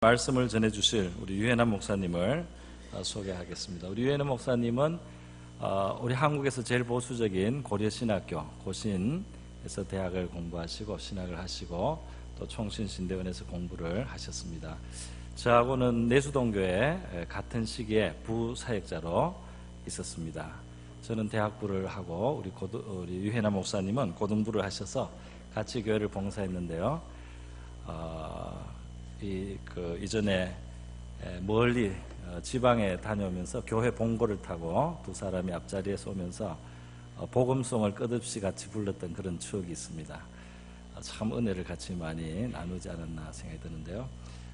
말씀을 전해주실 우리 유해남 목사님을 소개하겠습니다. 우리 유해남 목사님은 우리 한국에서 제일 보수적인 고려신학교 고신에서 대학을 공부하시고 신학을 하시고 또 총신신대원에서 공부를 하셨습니다. 저하고는 내수동교회 같은 시기에 부사역자로 있었습니다. 저는 대학부를 하고 우리 유해남 목사님은 고등부를 하셔서 같이 교회를 봉사했는데요. 이전에 멀리 지방에 다녀오면서 교회 봉고를 타고 두 사람이 앞자리에서 오면서 복음송을 끝없이 같이 불렀던 그런 추억이 있습니다. 참 은혜를 같이 많이 나누지 않았나 생각이 드는데요.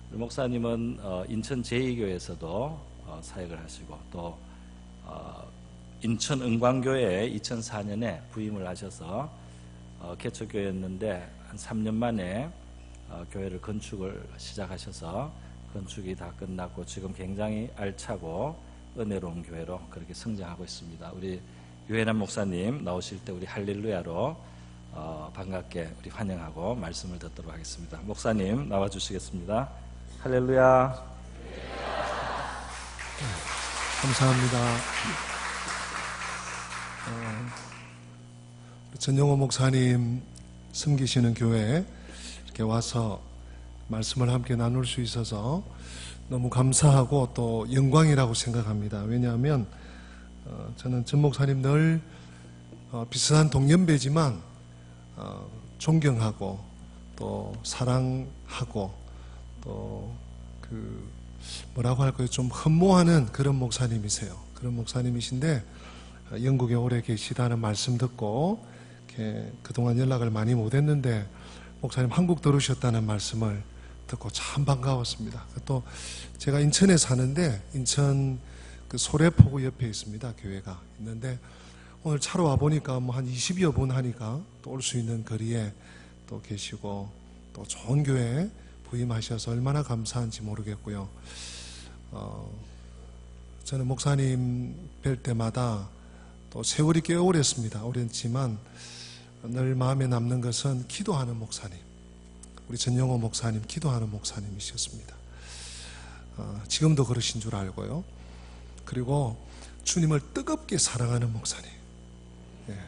우리 목사님은 인천 제2교회에서도 사역을 하시고 또 인천 은광교회에 2004년에 부임을 하셔서 개척교회였는데 한 3년 만에 교회를 건축을 시작하셔서 건축이 다 끝났고 지금 굉장히 알차고 은혜로운 교회로 그렇게 성장하고 있습니다. 우리 유해남 목사님 나오실 때 우리 할렐루야로 반갑게 우리 환영하고 말씀을 듣도록 하겠습니다. 목사님 나와주시겠습니다. 할렐루야. 감사합니다. 전영호 목사님 섬기시는 교회에 이렇게 와서 말씀을 함께 나눌 수 있어서 너무 감사하고 또 영광이라고 생각합니다. 왜냐하면 저는 전 목사님 늘 비슷한 동년배지만 존경하고 또 사랑하고 또 뭐라고 할까요? 좀 흠모하는 그런 목사님이세요. 그런 목사님이신데 영국에 오래 계시다는 말씀 듣고 이렇게 그동안 연락을 많이 못했는데 목사님 한국 들어오셨다는 말씀을 듣고 참 반가웠습니다. 또 제가 인천에 사는데 인천 소래포구 옆에 있습니다. 교회가 있는데 오늘 차로 와보니까 한 20여 분 하니까 또 올 수 있는 거리에 또 계시고 또 좋은 교회에 부임하셔서 얼마나 감사한지 모르겠고요. 저는 목사님 뵐 때마다 또 세월이 꽤 오랬습니다. 오랬지만 늘 마음에 남는 것은 기도하는 목사님, 우리 전영호 목사님 기도하는 목사님이셨습니다. 지금도 그러신 줄 알고요. 그리고 주님을 뜨겁게 사랑하는 목사님,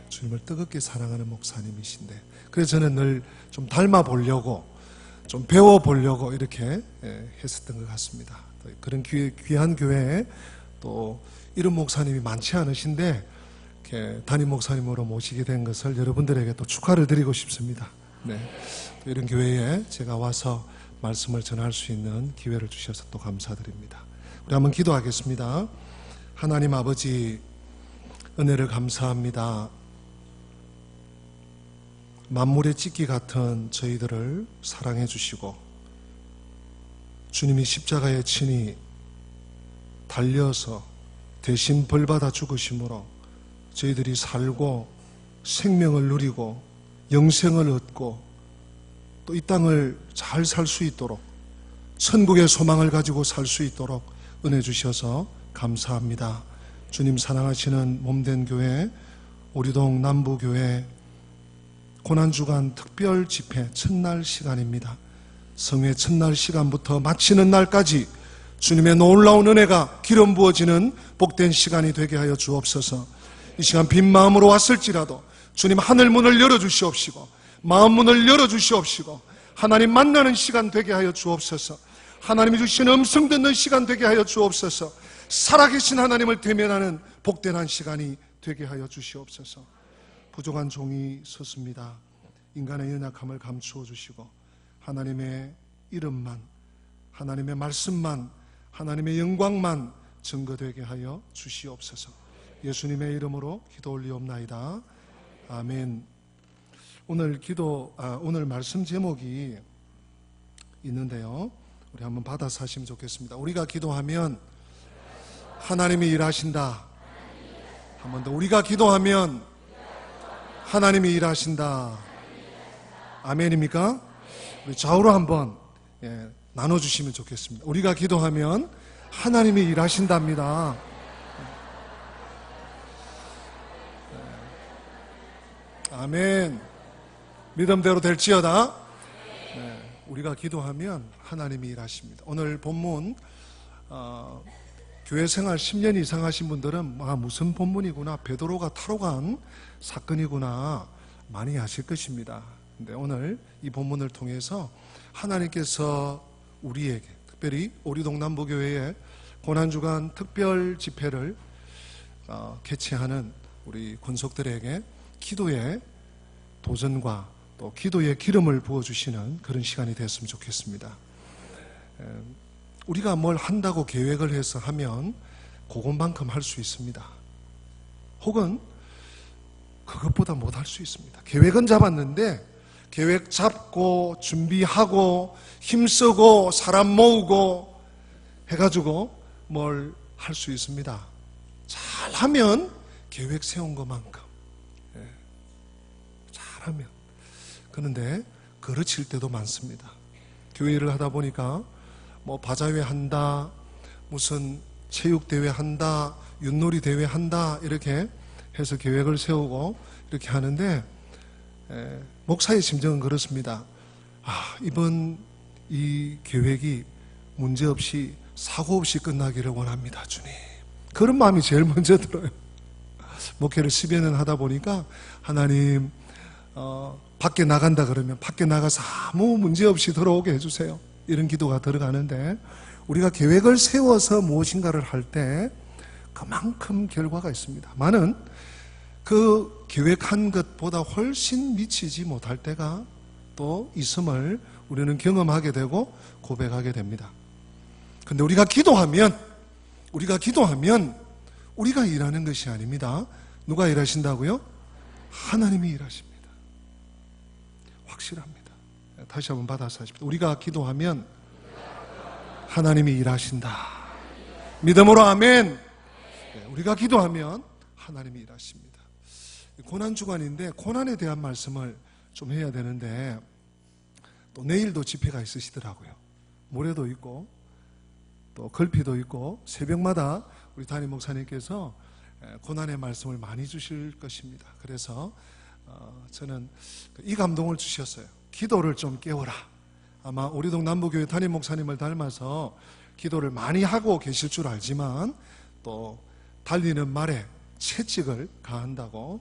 주님을 뜨겁게 사랑하는 목사님이신데 그래서 저는 늘 좀 닮아보려고 좀 배워보려고 이렇게 했었던 것 같습니다. 그런 귀한 교회에 또 이런 목사님이 많지 않으신데 이렇게 담임 목사님으로 모시게 된 것을 여러분들에게 또 축하를 드리고 싶습니다. 또 이런 교회에 제가 와서 말씀을 전할 수 있는 기회를 주셔서 또 감사드립니다. 우리 한번 기도하겠습니다. 하나님 아버지 은혜를 감사합니다. 만물의 찢기 같은 저희들을 사랑해 주시고 주님이 십자가에 친히 달려서 대신 벌받아 죽으심으로 저희들이 살고 생명을 누리고 영생을 얻고 또 이 땅을 잘 살 수 있도록 천국의 소망을 가지고 살 수 있도록 은혜 주셔서 감사합니다. 주님 사랑하시는 몸된 교회 오리동 남부교회 고난주간 특별 집회 첫날 시간입니다. 성회 첫날 시간부터 마치는 날까지 주님의 놀라운 은혜가 기름 부어지는 복된 시간이 되게 하여 주옵소서. 이 시간 빈 마음으로 왔을지라도 주님 하늘 문을 열어주시옵시고 마음 문을 열어주시옵시고 하나님 만나는 시간 되게 하여 주옵소서. 하나님이 주신 음성 듣는 시간 되게 하여 주옵소서. 살아계신 하나님을 대면하는 복된 한 시간이 되게 하여 주시옵소서. 부족한 종이 섰습니다. 인간의 연약함을 감추어 주시고 하나님의 이름만, 하나님의 말씀만, 하나님의 영광만 증거되게 하여 주시옵소서. 예수님의 이름으로 기도 올리옵나이다. 아멘. 오늘 말씀 제목이 있는데요. 우리 한번 받아서 하시면 좋겠습니다. 우리가 기도하면 하나님이 일하신다. 한 번 더. 우리가 기도하면 하나님이 일하신다. 아멘입니까? 우리 좌우로 한번 나눠주시면 좋겠습니다. 우리가 기도하면 하나님이 일하신답니다. 아멘. 믿음대로 될지어다. 우리가 기도하면 하나님이 일하십니다. 오늘 본문 교회 생활 10년 이상 하신 분들은 무슨 본문이구나, 베드로가 타러 간 사건이구나 많이 아실 것입니다. 근데 오늘 이 본문을 통해서 하나님께서 우리에게, 특별히 오리동남부교회의 고난주간 특별 집회를 개최하는 우리 권속들에게 기도의 도전과 또 기도의 기름을 부어주시는 그런 시간이 됐으면 좋겠습니다. 우리가 뭘 한다고 계획을 해서 하면 그것만큼 할 수 있습니다. 혹은 그것보다 못할 수 있습니다. 계획은 잡았는데 계획 잡고 준비하고 힘쓰고 사람 모으고 해가지고 뭘 할 수 있습니다. 잘하면 계획 세운 것만큼, 잘하면. 그런데 그르칠 때도 많습니다. 교회 일을 하다 보니까 뭐 바자회 한다, 무슨 체육대회 한다, 윷놀이 대회 한다, 이렇게 해서 계획을 세우고 이렇게 하는데, 목사의 심정은 그렇습니다. 이번 이 계획이 문제없이 사고 없이 끝나기를 원합니다, 주님. 그런 마음이 제일 먼저 들어요. 목회를 10여 년 하다 보니까 하나님 밖에 나간다 그러면 밖에 나가서 아무 문제없이 들어오게 해주세요, 이런 기도가 들어가는데, 우리가 계획을 세워서 무엇인가를 할 때 그만큼 결과가 있습니다. 많은 그 계획한 것보다 훨씬 미치지 못할 때가 또 있음을 우리는 경험하게 되고 고백하게 됩니다. 근데 우리가 기도하면 우리가 일하는 것이 아닙니다. 누가 일하신다고요? 하나님이 일하십니다. 확실합니다. 다시 한번 받아서 하십시오. 우리가 기도하면 하나님이 일하신다. 믿음으로 아멘. 우리가 기도하면 하나님이 일하십니다. 고난주간인데 고난에 대한 말씀을 좀 해야 되는데, 또 내일도 집회가 있으시더라고요. 모레도 있고 또 걸피도 있고 새벽마다 우리 담임 목사님께서 고난의 말씀을 많이 주실 것입니다. 그래서 저는 이 감동을 주셨어요. 기도를 좀 깨워라. 아마 우리동 남부교회 담임 목사님을 닮아서 기도를 많이 하고 계실 줄 알지만 또 달리는 말에 채찍을 가한다고,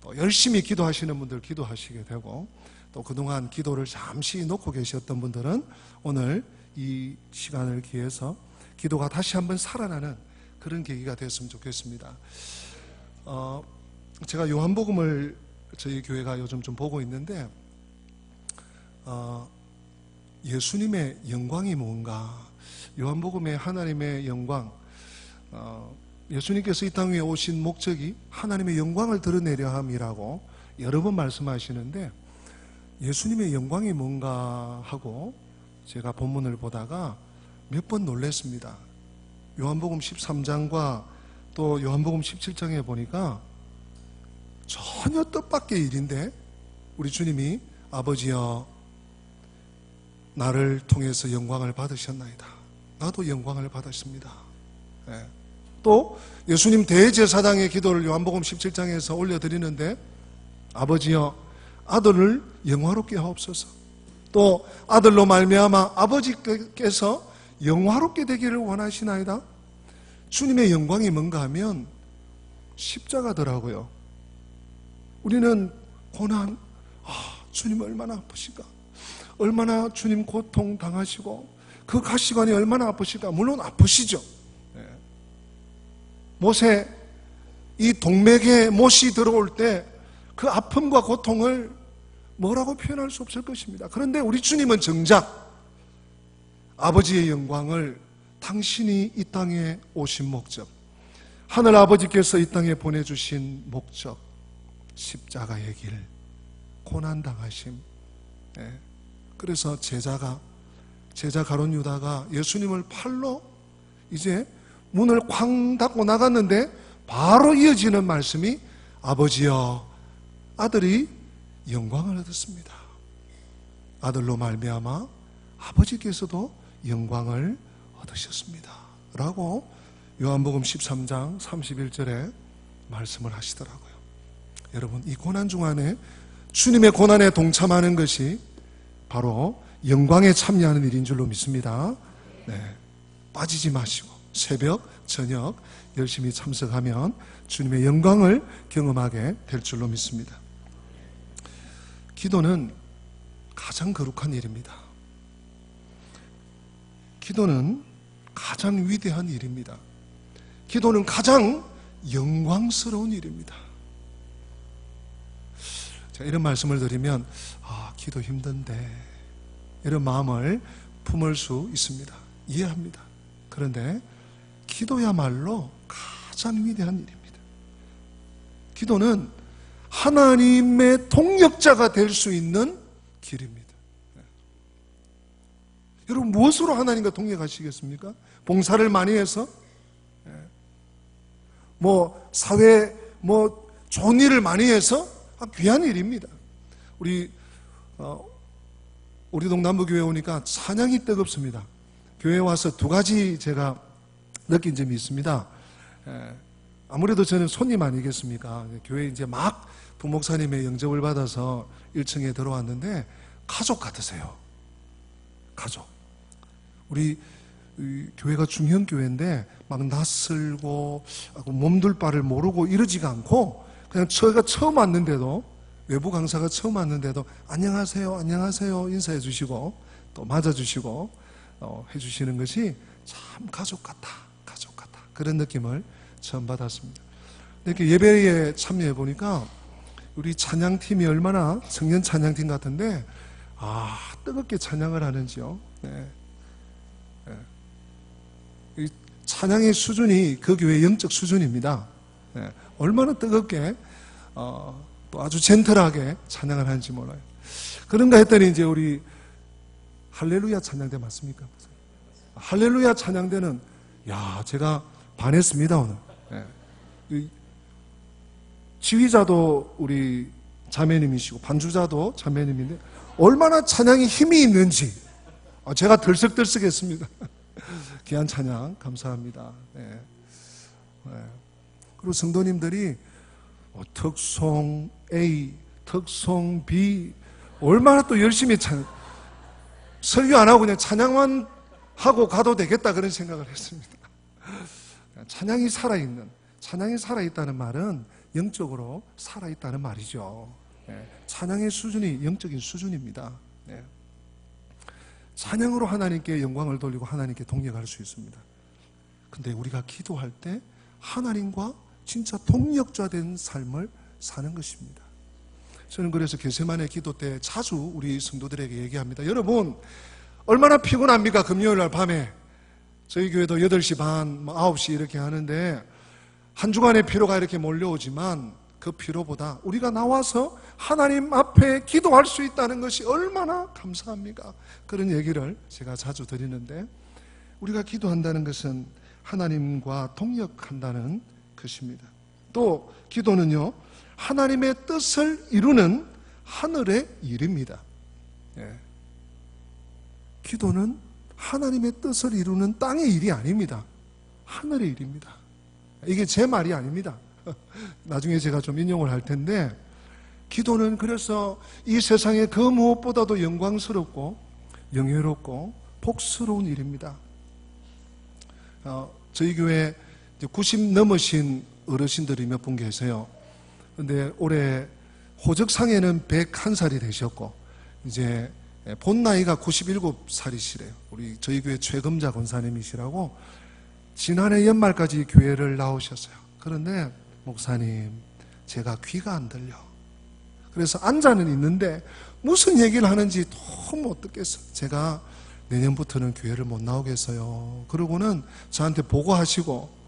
또 열심히 기도하시는 분들 기도하시게 되고, 또 그동안 기도를 잠시 놓고 계셨던 분들은 오늘 이 시간을 기해서 기도가 다시 한번 살아나는 그런 계기가 됐으면 좋겠습니다. 제가 요한복음을 저희 교회가 요즘 좀 보고 있는데, 예수님의 영광이 뭔가, 요한복음의 하나님의 영광, 예수님께서 이 땅 위에 오신 목적이 하나님의 영광을 드러내려 함이라고 여러 번 말씀하시는데, 예수님의 영광이 뭔가 하고 제가 본문을 보다가 몇 번 놀랐습니다. 요한복음 13장과 또 요한복음 17장에 보니까 전혀 뜻밖의 일인데, 우리 주님이 아버지여 나를 통해서 영광을 받으셨나이다. 나도 영광을 받았습니다. 또 예수님 대제사장의 기도를 요한복음 17장에서 올려드리는데, 아버지여 아들을 영화롭게 하옵소서. 또 아들로 말미암아 아버지께서 영화롭게 되기를 원하시나이다. 주님의 영광이 뭔가 하면 십자가더라고요. 우리는 고난, 주님 얼마나 아프실까, 얼마나 주님 고통 당하시고 그 가시관이 얼마나 아프실까. 물론 아프시죠. 못에 이 동맥에 못이 들어올 때 그 아픔과 고통을 뭐라고 표현할 수 없을 것입니다. 그런데 우리 주님은 정작 아버지의 영광을, 당신이 이 땅에 오신 목적, 하늘 아버지께서 이 땅에 보내주신 목적, 십자가의 길, 고난당하심. 그래서 제자 가룟 유다가 예수님을 팔로 이제 문을 쾅 닫고 나갔는데, 바로 이어지는 말씀이 아버지여 아들이 영광을 얻었습니다. 아들로 말미암아 아버지께서도 영광을 얻으셨습니다 라고 요한복음 13장 31절에 말씀을 하시더라고요. 여러분, 이 고난 중간에 주님의 고난에 동참하는 것이 바로 영광에 참여하는 일인 줄로 믿습니다. 네, 빠지지 마시고 새벽, 저녁 열심히 참석하면 주님의 영광을 경험하게 될 줄로 믿습니다. 기도는 가장 거룩한 일입니다. 기도는 가장 위대한 일입니다. 기도는 가장 영광스러운 일입니다. 제가 이런 말씀을 드리면 기도 힘든데 이런 마음을 품을 수 있습니다. 이해합니다. 그런데 기도야말로 가장 위대한 일입니다. 기도는 하나님의 동역자가 될 수 있는 길입니다. 여러분, 무엇으로 하나님과 동역하시겠습니까? 봉사를 많이 해서? 사회, 좋은 일을 많이 해서? 귀한 일입니다. 우리 동남부교회 오니까 찬양이 뜨겁습니다. 교회에 와서 두 가지 제가 느낀 점이 있습니다. 아무래도 저는 손님 아니겠습니까? 교회 이제 막 부목사님의 영접을 받아서 1층에 들어왔는데 가족 같으세요. 가족. 우리 교회가 중형 교회인데 막 낯설고 몸둘 바를 모르고 이러지가 않고 그냥 저희가 처음 왔는데도, 외부 강사가 처음 왔는데도 안녕하세요, 안녕하세요 인사해 주시고 또 맞아주시고 해주시는 것이 참 가족 같다, 가족 같다, 그런 느낌을 처음 받았습니다. 이렇게 예배에 참여해 보니까 우리 찬양팀이 얼마나 청년 찬양팀 같은데 뜨겁게 찬양을 하는지요. 네. 이 찬양의 수준이 그 교회의 영적 수준입니다. 네. 얼마나 뜨겁게 또 아주 젠틀하게 찬양을 하는지 몰라요. 그런가 했더니 이제 우리 할렐루야 찬양대 맞습니까? 할렐루야 찬양대는 제가 반했습니다 오늘. 네. 지휘자도 우리 자매님이시고 반주자도 자매님인데 얼마나 찬양이 힘이 있는지 제가 들썩들썩했습니다. 귀한 찬양 감사합니다. 네. 네. 그리고 성도님들이 특송 A, 특송 B 얼마나 또 열심히 설교 안 하고 그냥 찬양만 하고 가도 되겠다 그런 생각을 했습니다. 찬양이 살아있다는 말은 영적으로 살아있다는 말이죠. 찬양의 수준이 영적인 수준입니다. 찬양으로 하나님께 영광을 돌리고 하나님께 동역할 수 있습니다. 근데 우리가 기도할 때 하나님과 진짜 동역자 된 삶을 사는 것입니다. 저는 그래서 겟세마네 기도 때 자주 우리 성도들에게 얘기합니다. 여러분, 얼마나 피곤합니까? 금요일날 밤에 저희 교회도 8시 반, 9시 이렇게 하는데 한 주간의 피로가 이렇게 몰려오지만 그 피로보다 우리가 나와서 하나님 앞에 기도할 수 있다는 것이 얼마나 감사합니까? 그런 얘기를 제가 자주 드리는데, 우리가 기도한다는 것은 하나님과 동역한다는 것입니다. 또 기도는요, 하나님의 뜻을 이루는 하늘의 일입니다. 기도는 하나님의 뜻을 이루는 땅의 일이 아닙니다. 하늘의 일입니다. 이게 제 말이 아닙니다. 나중에 제가 좀 인용을 할 텐데, 기도는 그래서 이 세상에 그 무엇보다도 영광스럽고 영예롭고 복스러운 일입니다. 저희 교회 90 넘으신 어르신들이 몇 분 계세요. 근데 올해 호적상에는 101살이 되셨고 이제 본 나이가 97살이시래요. 우리 저희 교회 최금자 권사님이시라고 지난해 연말까지 교회를 나오셨어요. 그런데 목사님, 제가 귀가 안 들려. 그래서 앉아는 있는데 무슨 얘기를 하는지 너무 못 듣겠어요. 제가 내년부터는 교회를 못 나오겠어요. 그러고는 저한테 보고하시고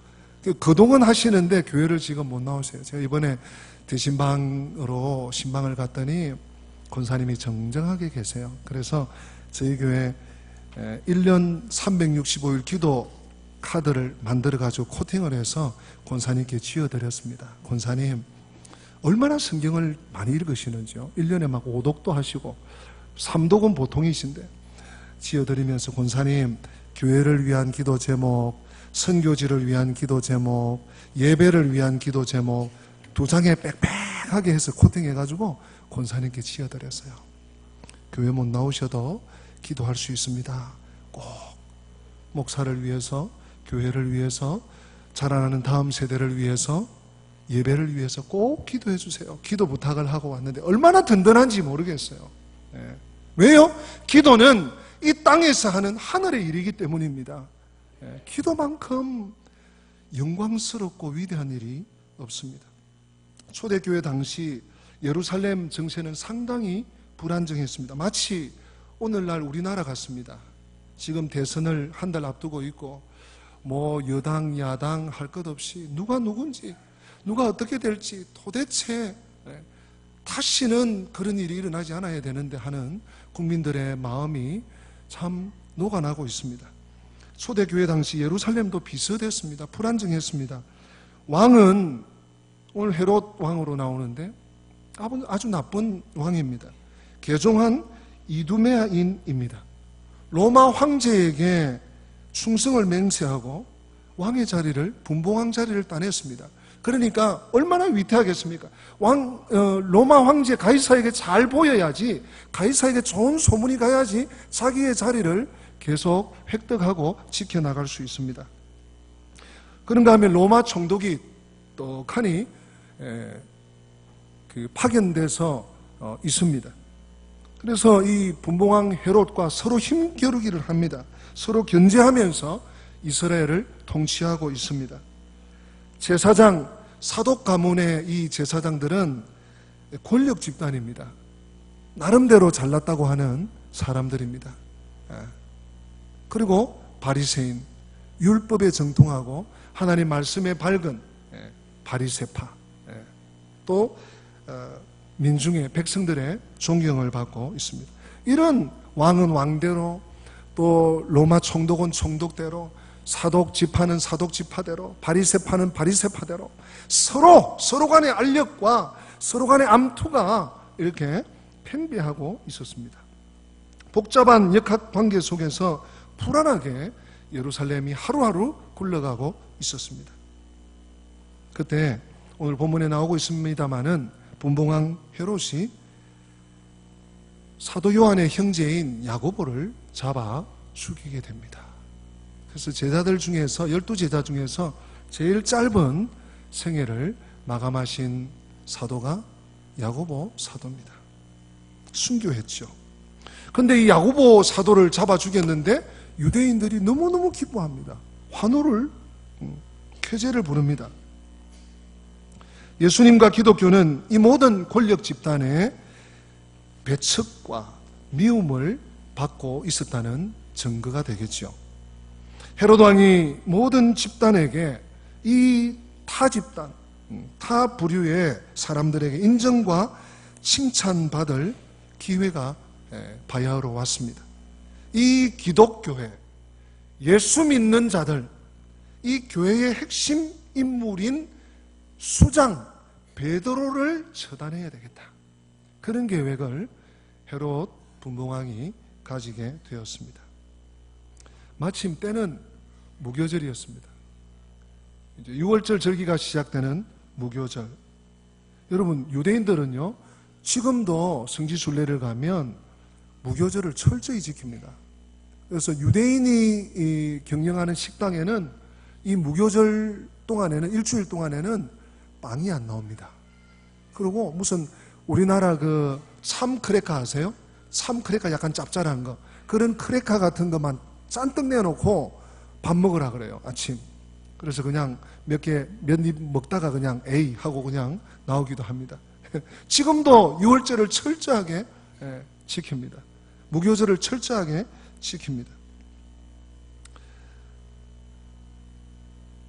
거동은 하시는데 교회를 지금 못 나오세요. 제가 이번에 대신방으로 신방을 갔더니 권사님이 정정하게 계세요. 그래서 저희 교회 1년 365일 기도 카드를 만들어가지고 코팅을 해서 권사님께 지어드렸습니다. 권사님, 얼마나 성경을 많이 읽으시는지요. 1년에 막 5독도 하시고 3독은 보통이신데 지어드리면서, 권사님, 교회를 위한 기도 제목, 선교지를 위한 기도 제목, 예배를 위한 기도 제목 2장에 빽빽하게 해서 코팅해가지고 권사님께 지어드렸어요. 교회 못 나오셔도 기도할 수 있습니다. 꼭 목사를 위해서, 교회를 위해서, 자라나는 다음 세대를 위해서, 예배를 위해서 꼭 기도해 주세요. 기도 부탁을 하고 왔는데 얼마나 든든한지 모르겠어요. 예. 왜요? 기도는 이 땅에서 하는 하늘의 일이기 때문입니다. 예. 기도만큼 영광스럽고 위대한 일이 없습니다. 초대교회 당시 예루살렘 정세는 상당히 불안정했습니다. 마치 오늘날 우리나라 같습니다. 지금 대선을 한 달 앞두고 있고 뭐 여당 야당 할 것 없이 누가 누군지 누가 어떻게 될지 도대체 다시는 그런 일이 일어나지 않아야 되는데 하는 국민들의 마음이 참 녹아나고 있습니다. 초대교회 당시 예루살렘도 비슷했습니다. 불안정했습니다. 왕은 오늘 헤롯 왕으로 나오는데 아주 나쁜 왕입니다. 개종한 이두메아인입니다. 로마 황제에게 충성을 맹세하고 왕의 자리를, 분봉왕 자리를 따냈습니다. 그러니까 얼마나 위태하겠습니까? 로마 황제 가이사에게 잘 보여야지, 가이사에게 좋은 소문이 가야지 자기의 자리를 계속 획득하고 지켜나갈 수 있습니다. 그런가 하면 로마 총독이 떡하니 파견돼서 있습니다. 그래서 이 분봉왕 헤롯과 서로 힘겨루기를 합니다. 서로 견제하면서 이스라엘을 통치하고 있습니다. 제사장, 사독 가문의 이 제사장들은 권력 집단입니다. 나름대로 잘났다고 하는 사람들입니다. 그리고 바리새인, 율법에 정통하고 하나님 말씀에 밝은 바리새파, 또 민중의 백성들의 존경을 받고 있습니다. 이런 왕은 왕대로, 또 로마 총독은 총독대로, 사독 지파는 사독 지파대로, 바리새파는 바리새파대로 서로 간의 알력과 서로 간의 암투가 이렇게 팽배하고 있었습니다. 복잡한 역학 관계 속에서 불안하게 예루살렘이 하루하루 굴러가고 있었습니다. 그때 오늘 본문에 나오고 있습니다마는 분봉왕 헤롯이 사도 요한의 형제인 야고보를 잡아 죽이게 됩니다. 그래서 제자들 중에서 12제자 중에서 제일 짧은 생애를 마감하신 사도가 야고보 사도입니다. 순교했죠. 그런데 이 야고보 사도를 잡아 죽였는데 유대인들이 너무너무 기뻐합니다. 환호를, 쾌제를 부릅니다. 예수님과 기독교는 이 모든 권력 집단의 배척과 미움을 받고 있었다는 증거가 되겠죠. 헤롯 왕이 모든 집단에게 이 타 집단, 타 부류의 사람들에게 인정과 칭찬받을 기회가 바야흐로 왔습니다. 이 기독교회, 예수 믿는 자들, 이 교회의 핵심 인물인 수장 베드로를 처단해야 되겠다. 그런 계획을 헤롯 분봉왕이 가지게 되었습니다. 마침 때는 무교절이었습니다. 이제 6월절 절기가 시작되는 무교절. 여러분, 유대인들은요, 지금도 성지순례를 가면 무교절을 철저히 지킵니다. 그래서 유대인이 경영하는 식당에는 이 무교절 동안에는, 일주일 동안에는 빵이 안 나옵니다. 그리고 무슨 우리나라 그 참크래커 아세요? 참크래커 약간 짭짤한 거, 그런 크래커 같은 것만 잔뜩 내놓고 밥 먹으라 그래요, 아침. 그래서 그냥 몇 입 먹다가 그냥 에이 하고 그냥 나오기도 합니다. 지금도 6월절을 철저하게 지킵니다. 무교절을 철저하게 지킵니다.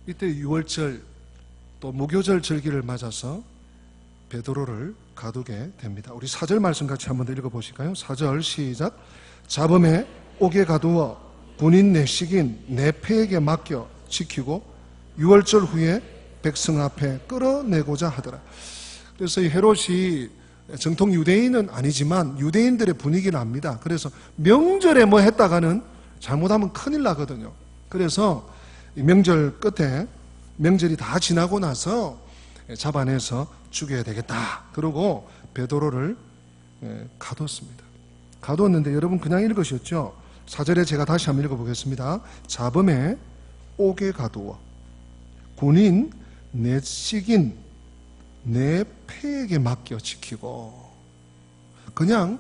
이때 6월절 또 무교절 절기를 맞아서 베드로를 가두게 됩니다. 우리 4절 말씀 같이 한번 더 읽어보실까요? 4절 시작. 잡음에 옥에 가두어 군인 내식인 내패에게 맡겨 지키고 6월절 후에 백성 앞에 끌어내고자 하더라. 그래서 이 헤롯이 정통 유대인은 아니지만 유대인들의 분위기를 압니다. 그래서 명절에 뭐 했다가는 잘못하면 큰일 나거든요. 그래서 명절 끝에, 명절이 다 지나고 나서 잡아내서 죽여야 되겠다. 그러고 베드로를 가뒀습니다. 가두었는데 여러분 그냥 읽으셨죠? 4절에 제가 다시 한번 읽어보겠습니다. 자범에 옥에 가두어 군인 내 식인 내 폐에게 맡겨 지키고. 그냥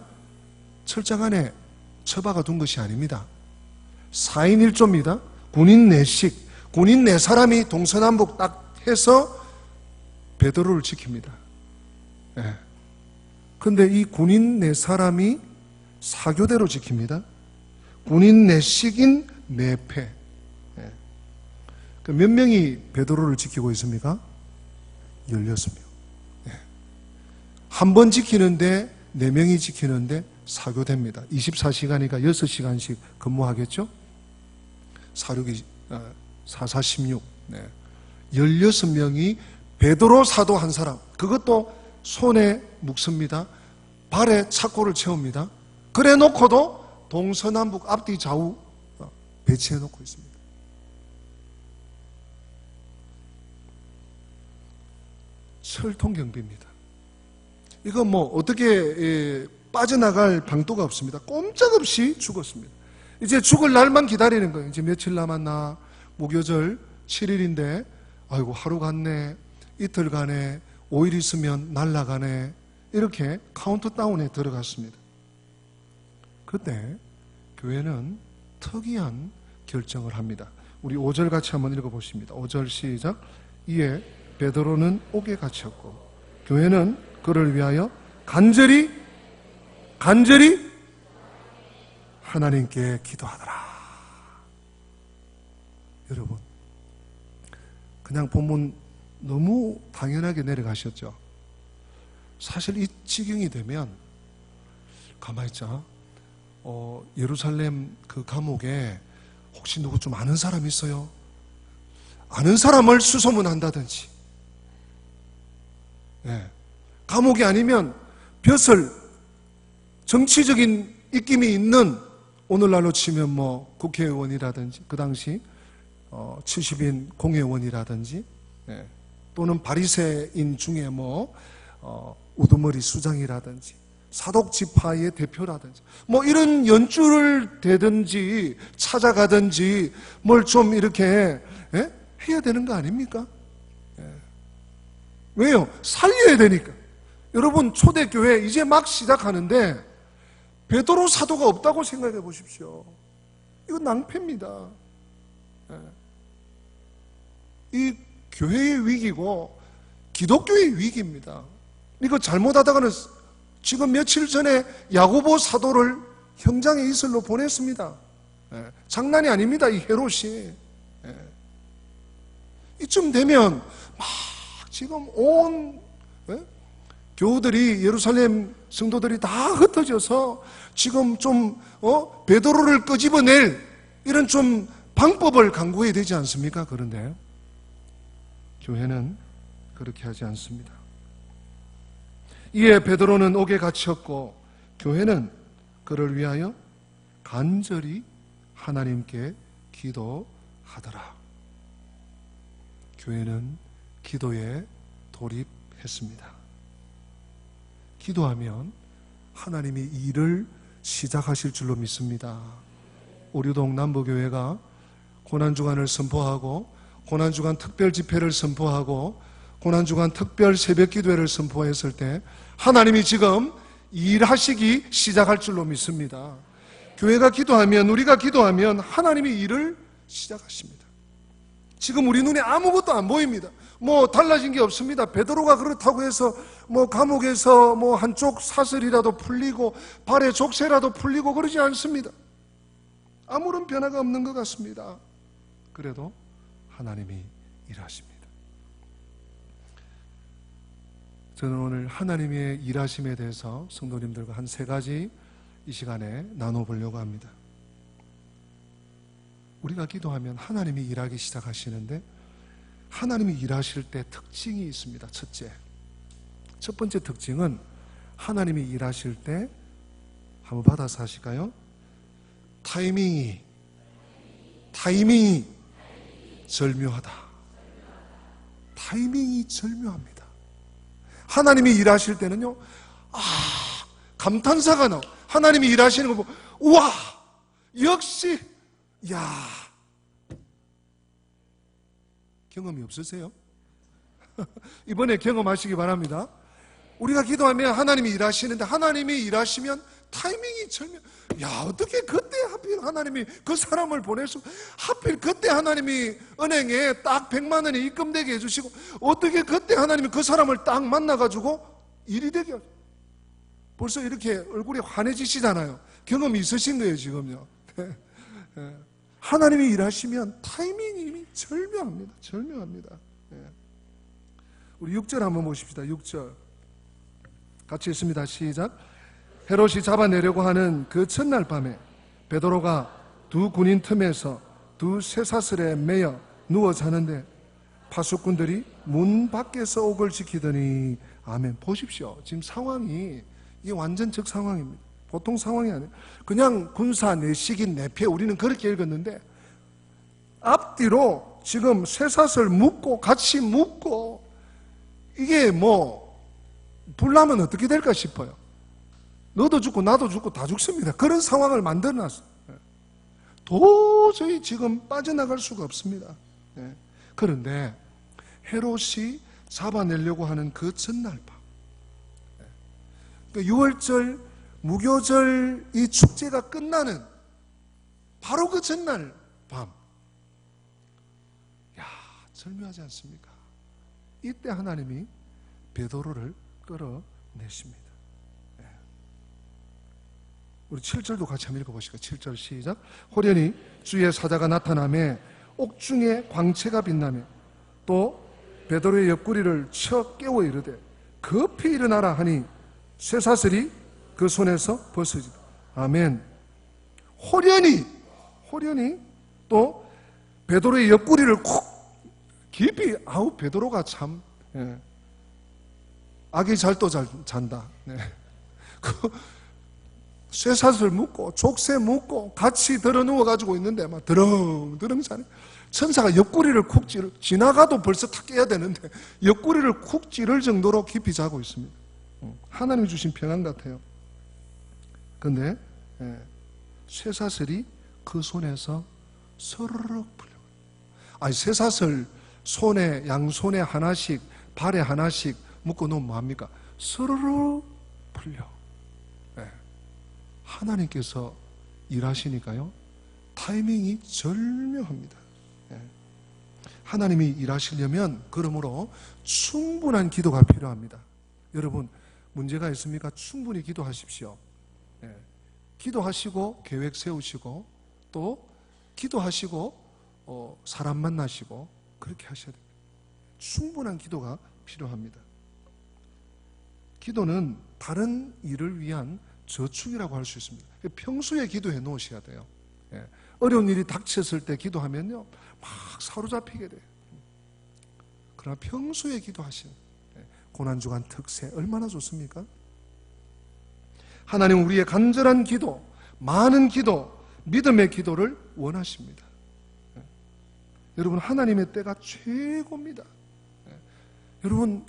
철장 안에 처박아 둔 것이 아닙니다. 4인 1조입니다. 군인 4식, 군인 4사람이 동서남북 딱 해서 베드로를 지킵니다. 그런데 이 군인 4사람이 사교대로 지킵니다. 군인 4식인 4패. 몇 명이 베드로를 지키고 있습니까? 16명. 한 번 지키는데 4명이 지키는데 사교됩니다. 24시간이니까 6시간씩 근무하겠죠? 4, 4, 16. 16명이 베드로 사도 한 사람, 그것도 손에 묶습니다. 발에 착고를 채웁니다. 그래 놓고도 동서남북 앞뒤 좌우 배치해 놓고 있습니다. 철통경비입니다. 이거 어떻게 빠져나갈 방도가 없습니다. 꼼짝없이 죽었습니다. 이제 죽을 날만 기다리는 거예요. 이제 며칠 남았나, 목요절 7일인데 아이고 하루 갔네, 이틀 가네, 5일 있으면 날아가네, 이렇게 카운트다운에 들어갔습니다. 그때 교회는 특이한 결정을 합니다. 우리 5절 같이 한번 읽어보십니다. 5절 시작. 이에 베드로는 옥에 갇혔고 교회는 그를 위하여 간절히 하나님께 기도하더라. 여러분, 그냥 본문 너무 당연하게 내려가셨죠. 사실 이 지경이 되면 가만히 있자. 예루살렘 그 감옥에 혹시 누구 좀 아는 사람 있어요? 아는 사람을 수소문한다든지, 감옥이 아니면 벼슬, 정치적인 입김이 있는, 오늘날로 치면 국회의원이라든지, 그 당시 70인 공회의원이라든지, 또는 바리새인 중에 우두머리 수장이라든지, 사독지파의 대표라든지, 이런 연주를 대든지 찾아가든지 뭘 좀 이렇게 해야 되는 거 아닙니까? 왜요? 살려야 되니까. 여러분, 초대교회 이제 막 시작하는데 베드로 사도가 없다고 생각해 보십시오. 이거 낭패입니다. 이 교회의 위기고 기독교의 위기입니다. 이거 잘못하다가는 지금 며칠 전에 야고보 사도를 형장에 이슬로 보냈습니다. 장난이 아닙니다. 이 헤롯이. 이쯤 되면 막 지금 온 교우들이, 예루살렘 성도들이 다 흩어져서 지금 좀 베드로를 끄집어낼 이런 좀 방법을 강구해야 되지 않습니까? 그런데 교회는 그렇게 하지 않습니다. 이에 베드로는 옥에 갇혔고 교회는 그를 위하여 간절히 하나님께 기도하더라. 교회는 기도에 돌입했습니다. 기도하면 하나님이 일을 시작하실 줄로 믿습니다. 오류동 남부교회가 고난주간을 선포하고 고난주간 특별 집회를 선포하고 고난주간 특별 새벽기도회를 선포했을 때 하나님이 지금 일하시기 시작할 줄로 믿습니다. 교회가 기도하면, 우리가 기도하면 하나님이 일을 시작하십니다. 지금 우리 눈에 아무것도 안 보입니다. 달라진 게 없습니다. 베드로가 그렇다고 해서 감옥에서 한쪽 사슬이라도 풀리고 발에 족쇄라도 풀리고 그러지 않습니다. 아무런 변화가 없는 것 같습니다. 그래도 하나님이 일하십니다. 저는 오늘 하나님의 일하심에 대해서 성도님들과 한 3가지 이 시간에 나눠보려고 합니다. 우리가 기도하면 하나님이 일하기 시작하시는데 하나님이 일하실 때 특징이 있습니다. 첫 번째 특징은 하나님이 일하실 때 한번 받아서 하실까요? 타이밍이 절묘하다. 타이밍이 절묘합니다. 하나님이 일하실 때는요, 감탄사가 나와. 하나님이 일하시는 거 보고 우와 역시 야 경험이 없으세요? 이번에 경험하시기 바랍니다. 우리가 기도하면 하나님이 일하시는데 하나님이 일하시면 타이밍이 절묘. 야 어떻게 그때 하필 하나님이 그 사람을 보내서 하필 그때 하나님이 은행에 딱 100만 원이 입금되게 해주시고 어떻게 그때 하나님이 그 사람을 딱 만나가지고 일이 되게 하죠. 벌써 이렇게 얼굴이 환해지시잖아요. 경험이 있으신 거예요 지금요. 하나님이 일하시면 타이밍이 절묘합니다. 절묘합니다. 우리 6절 한번 보십시다. 6절 같이 읽습니다. 시작. 헤롯이 잡아내려고 하는 그 첫날 밤에 베드로가 두 군인 틈에서 두 쇠사슬에 매여 누워 자는데 파수꾼들이 문 밖에서 옥을 지키더니 아멘. 보십시오. 지금 상황이 이게 완전 적 상황입니다. 보통 상황이 아니에요. 그냥 군사 내식인 내패 우리는 그렇게 읽었는데 앞뒤로 지금 쇠사슬 묶고 같이 묶고 이게 불나면 어떻게 될까 싶어요. 너도 죽고 나도 죽고 다 죽습니다. 그런 상황을 만들어놨어요. 도저히 지금 빠져나갈 수가 없습니다. 그런데 헤롯이 잡아내려고 하는 그 전날 밤 6월절 무교절 이 축제가 끝나는 바로 그 전날 밤 절묘하지 않습니까? 이때 하나님이 베드로를 끌어내십니다. 우리 7절도 같이 한번 읽어보실까요? 7절 시작. 호련히 주의 사자가 나타나매 옥중에 광채가 빛나며 또 베드로의 옆구리를 쳐 깨워 이르되 급히 일어나라 하니 쇠사슬이 그 손에서 벗어지다. 아멘. 호련히 또 베드로의 옆구리를 콕 깊이 베드로가 참 아기 잘도 잘 잔다. 그 쇠사슬 묶고 족쇄 묶고 같이 들어 누워 가지고 있는데 막 드렁드렁 자네. 천사가 옆구리를 쿡 지나가도 벌써 탁 깨야 되는데 옆구리를 쿡 찌를 정도로 깊이 자고 있습니다. 하나님이 주신 평안 같아요. 근데 쇠사슬이 그 손에서 서르륵 풀려. 아니 쇠사슬 손에 양손에 하나씩 발에 하나씩 묶어 놓으면 뭐합니까? 서르륵 풀려. 하나님께서 일하시니까요 타이밍이 절묘합니다. 하나님이 일하시려면 그러므로 충분한 기도가 필요합니다. 여러분 문제가 있습니까? 충분히 기도하십시오. 기도하시고 계획 세우시고 또 기도하시고 사람 만나시고 그렇게 하셔야 됩니다. 충분한 기도가 필요합니다. 기도는 다른 일을 위한 저축이라고 할 수 있습니다. 평소에 기도해 놓으셔야 돼요. 어려운 일이 닥쳤을 때 기도하면요 막 사로잡히게 돼요. 그러나 평소에 기도하시는 고난주간 특세 얼마나 좋습니까? 하나님은 우리의 간절한 기도, 많은 기도, 믿음의 기도를 원하십니다. 여러분 하나님의 때가 최고입니다. 여러분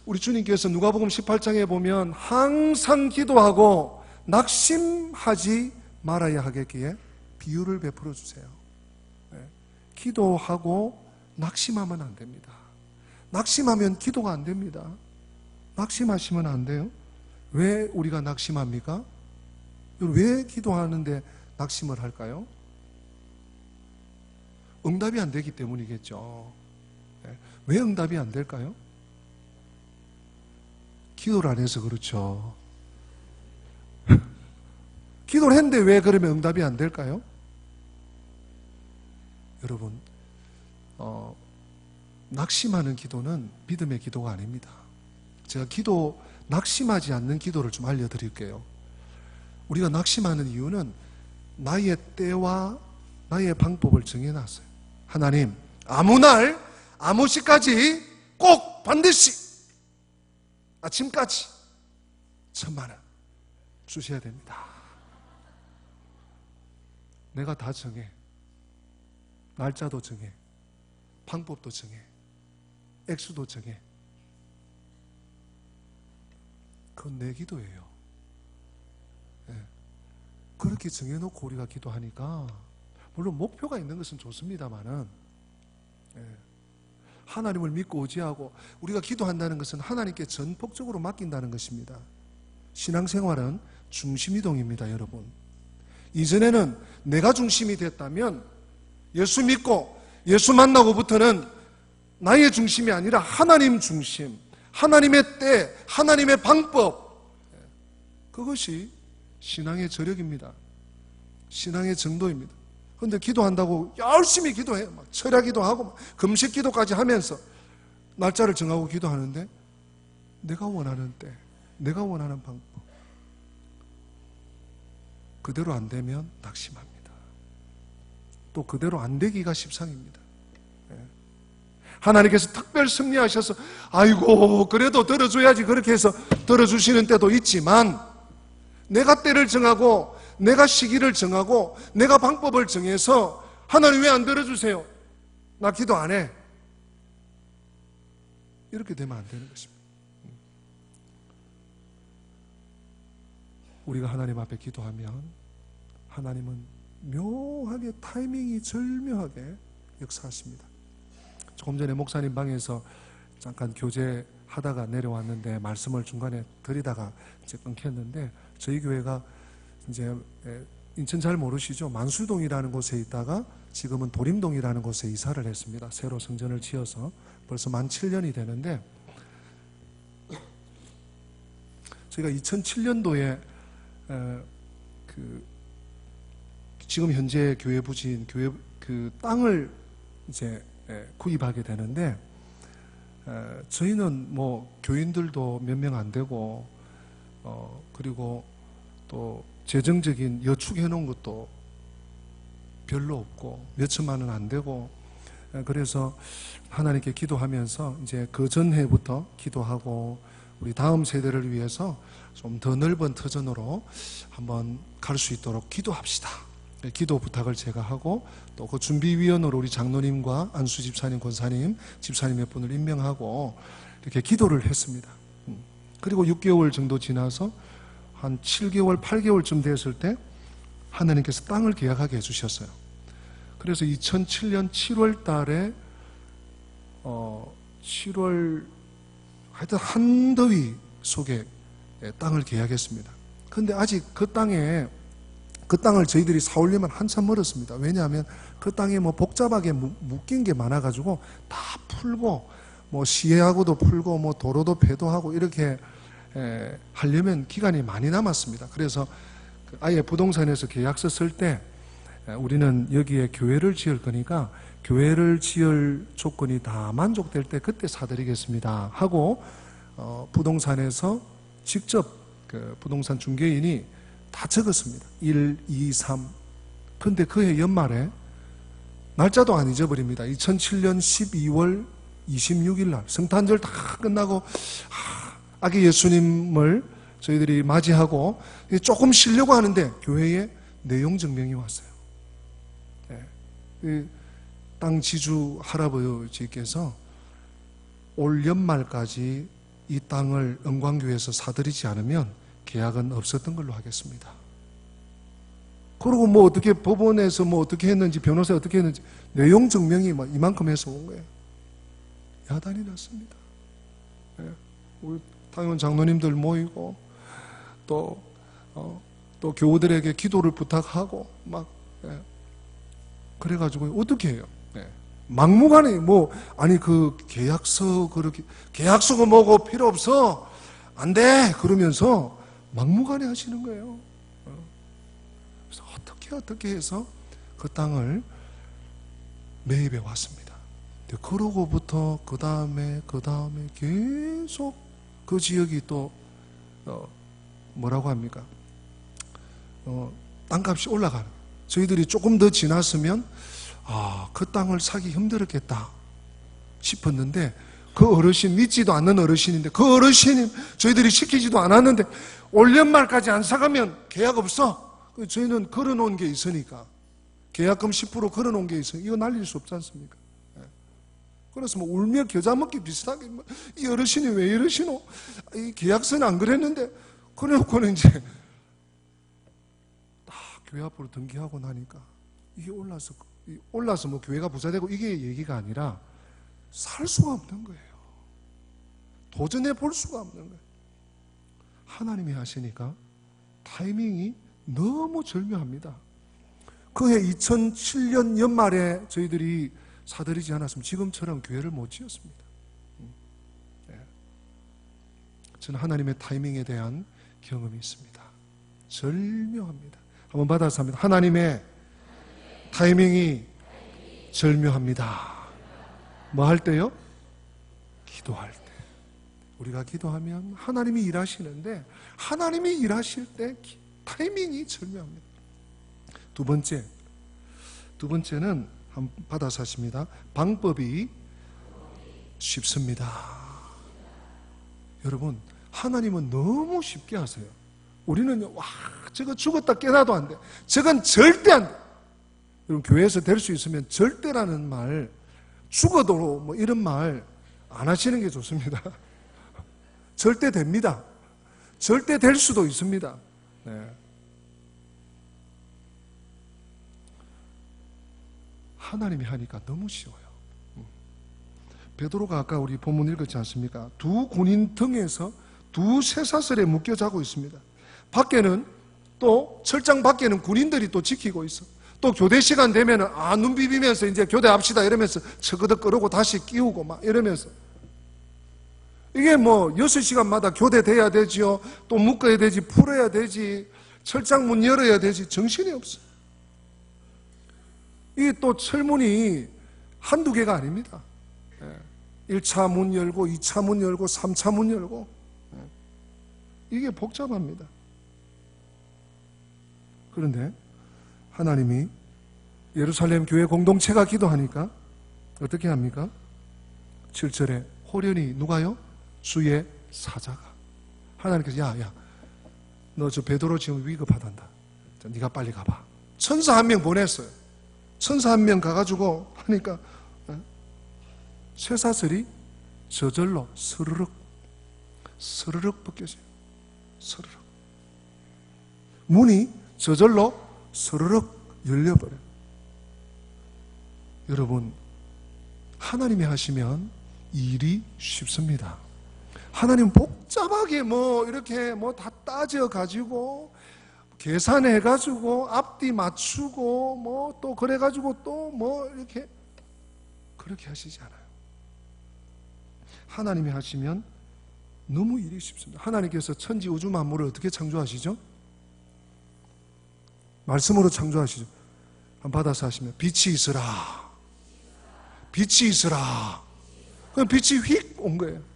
우리 주님께서 누가복음 18장에 보면 항상 기도하고 낙심하지 말아야 하겠기에 비유를 베풀어 주세요. 기도하고 낙심하면 안 됩니다. 낙심하면 기도가 안 됩니다. 낙심하시면 안 돼요. 왜 우리가 낙심합니까? 왜 기도하는데 낙심을 할까요? 응답이 안 되기 때문이겠죠. 왜 응답이 안 될까요? 기도를 안 해서 그렇죠. 기도를 했는데 왜 그러면 응답이 안 될까요? 여러분 낙심하는 기도는 믿음의 기도가 아닙니다. 제가 낙심하지 않는 기도를 좀 알려드릴게요. 우리가 낙심하는 이유는 나의 때와 나의 방법을 정해놨어요. 하나님 아무 날 아무 시까지 꼭 반드시 아침까지 1,000만 원 주셔야 됩니다. 내가 다 정해. 날짜도 정해. 방법도 정해. 액수도 정해. 그건 내 기도예요. 그렇게 정해놓고 우리가 기도하니까, 물론 목표가 있는 것은 좋습니다만은, 하나님을 믿고 의지하고 우리가 기도한다는 것은 하나님께 전폭적으로 맡긴다는 것입니다. 신앙생활은 중심이동입니다, 여러분. 이전에는 내가 중심이 됐다면, 예수 믿고 예수 만나고부터는 나의 중심이 아니라 하나님 중심, 하나님의 때, 하나님의 방법, 그것이 신앙의 저력입니다. 신앙의 정도입니다. 그런데 기도한다고 열심히 기도해요. 막 철야기도 하고 막 금식기도까지 하면서 날짜를 정하고 기도하는데, 내가 원하는 때, 내가 원하는 방법, 그대로 안 되면 낙심합니다. 또 그대로 안 되기가 십상입니다. 하나님께서 특별 승리하셔서 아이고 그래도 들어줘야지 그렇게 해서 들어주시는 때도 있지만, 내가 때를 정하고 내가 시기를 정하고 내가 방법을 정해서 하나님 왜 안 들어주세요? 나 기도 안 해. 이렇게 되면 안 되는 것입니다. 우리가 하나님 앞에 기도하면 하나님은 묘하게, 타이밍이 절묘하게 역사하십니다. 조금 전에 목사님 방에서 잠깐 교제하다가 내려왔는데 말씀을 중간에 드리다가 이제 끊겼는데, 저희 교회가 이제 인천 잘 모르시죠? 만수동이라는 곳에 있다가 지금은 도림동이라는 곳에 이사를 했습니다. 새로 성전을 지어서 벌써 만 7년이 되는데, 저희가 2007년도에 지금 현재 교회 부지인 교회 그 땅을 이제 구입하게 되는데, 저희는 뭐 교인들도 몇 명 안 되고, 그리고 또 재정적인 여축해 놓은 것도 별로 없고 몇 천만 원 안 되고, 그래서 하나님께 기도하면서 이제 그 전해부터 기도하고 우리 다음 세대를 위해서 좀 더 넓은 터전으로 한번 갈 수 있도록 기도합시다. 기도 부탁을 제가 하고, 또 그 준비위원으로 우리 장로님과 안수 집사님, 권사님, 집사님 몇 분을 임명하고 이렇게 기도를 했습니다. 그리고 6개월 정도 지나서 한 7개월, 8개월쯤 됐을 때 하나님께서 땅을 계약하게 해주셨어요. 그래서 2007년 7월 달에 7월 하여튼 한더위 속에 땅을 계약했습니다. 그런데 아직 그 땅을 저희들이 사오려면 한참 멀었습니다. 왜냐하면 그 땅에 뭐 복잡하게 묶인 게 많아가지고 다 풀고, 뭐 시해하고도 풀고, 뭐 도로도 배도하고 이렇게 하려면 기간이 많이 남았습니다. 그래서 아예 부동산에서 계약서 쓸 때 우리는 여기에 교회를 지을 거니까 교회를 지을 조건이 다 만족될 때 그때 사드리겠습니다 하고, 부동산에서 직접 그 부동산 중개인이 다 적었습니다. 1, 2, 3. 근데 그해 연말에 날짜도 안 잊어버립니다. 2007년 12월 26일 날 성탄절 다 끝나고 아기 예수님을 저희들이 맞이하고 조금 쉬려고 하는데 교회에 내용 증명이 왔어요. 땅 지주 할아버지께서 올 연말까지 이 땅을 은광교회에서 사들이지 않으면 계약은 없었던 걸로 하겠습니다. 그리고 뭐 어떻게 법원에서 뭐 어떻게 했는지, 변호사 어떻게 했는지 내용 증명이 막 이만큼 해서 온 거예요. 야단이 났습니다. 우리 당연 장로님들 모이고 또 교우들에게 기도를 부탁하고 막 그래가지고 어떻게 해요? 막무가내 그 계약서 그렇게 계약서가 뭐고 필요 없어 안 돼 그러면서 막무가내 하시는 거예요. 그래서 어떻게 해서 그 땅을 매입해 왔습니다. 그러고부터 그 다음에 계속 그 지역이 또 뭐라고 합니까? 땅값이 올라가는. 저희들이 조금 더 지났으면 그 땅을 사기 힘들었겠다 싶었는데, 그 어르신, 믿지도 않는 어르신인데 그 어르신이 저희들이 시키지도 않았는데 올 연말까지 안 사가면 계약 없어. 저희는 걸어놓은 게 있으니까, 계약금 10% 걸어놓은 게 있으니까 이거 날릴 수 없지 않습니까? 그래서 뭐 울며 겨자 먹기 비슷하게 이 어르신이 왜 이러시노? 이 계약서는 안 그랬는데 그래놓고는 이제 딱 교회 앞으로 등기하고 나니까 이게 올라서 뭐 교회가 부자되고 이게 얘기가 아니라 살 수가 없는 거예요. 도전해 볼 수가 없는 거예요. 하나님이 하시니까 타이밍이 너무 절묘합니다. 그해 2007년 연말에 저희들이 사드리지 않았으면 지금처럼 교회를 못 지었습니다. 저는 하나님의 타이밍에 대한 경험이 있습니다. 절묘합니다. 한번 받아서 합니다. 하나님의 타이밍이 절묘합니다. 뭐 할 때요? 기도할 때. 우리가 기도하면 하나님이 일하시는데 하나님이 일하실 때 타이밍이 절묘합니다. 두 번째는 한번 받아서 하십니다. 방법이 쉽습니다. 여러분, 하나님은 너무 쉽게 하세요. 우리는 저거 죽었다 깨나도 안 돼. 저건 절대 안 돼. 여러분, 교회에서 될 수 있으면 절대라는 말, 죽어도 뭐 이런 말 안 하시는 게 좋습니다. 절대 됩니다. 절대 될 수도 있습니다. 네. 하나님이 하니까 너무 쉬워요. 베드로가 아까 우리 본문 읽었지 않습니까? 두 군인 등에서 두 쇠사슬에 묶여 자고 있습니다. 밖에는 또 철장 밖에는 군인들이 또 지키고 있어. 또 교대 시간 되면은 눈 비비면서 이제 교대합시다 이러면서 처그덕 끄르고 다시 끼우고 막 이러면서 이게 뭐 6시간마다 교대돼야 되지요. 또 묶어야 되지, 풀어야 되지, 철장 문 열어야 되지. 정신이 없어. 이 또 철문이 한두 개가 아닙니다. 1차 문 열고 2차 문 열고 3차 문 열고 이게 복잡합니다. 그런데 하나님이 예루살렘 교회 공동체가 기도하니까 어떻게 합니까? 7절에 호련히 누가요? 주의 사자가 하나님께서 야 너 저 베드로 지금 위급하단다. 자, 네가 빨리 가봐. 천사 한 명 보냈어요. 천사 한 명 가가지고 하니까 쇠사슬이 저절로 스르륵 벗겨져요. 스르륵. 문이 저절로 스르륵 열려버려요. 여러분, 하나님이 하시면 일이 쉽습니다. 하나님 복잡하게 뭐 이렇게 뭐 다 따져가지고 계산해가지고 앞뒤 맞추고 뭐 또 그래가지고 또 뭐 이렇게 그렇게 하시지 않아요. 하나님이 하시면 너무 일이 쉽습니다. 하나님께서 천지 우주 만물을 어떻게 창조하시죠? 말씀으로 창조하시죠. 한번 받아서 하시면 빛이 있으라. 빛이 있으라. 그럼 빛이 휙 온 거예요.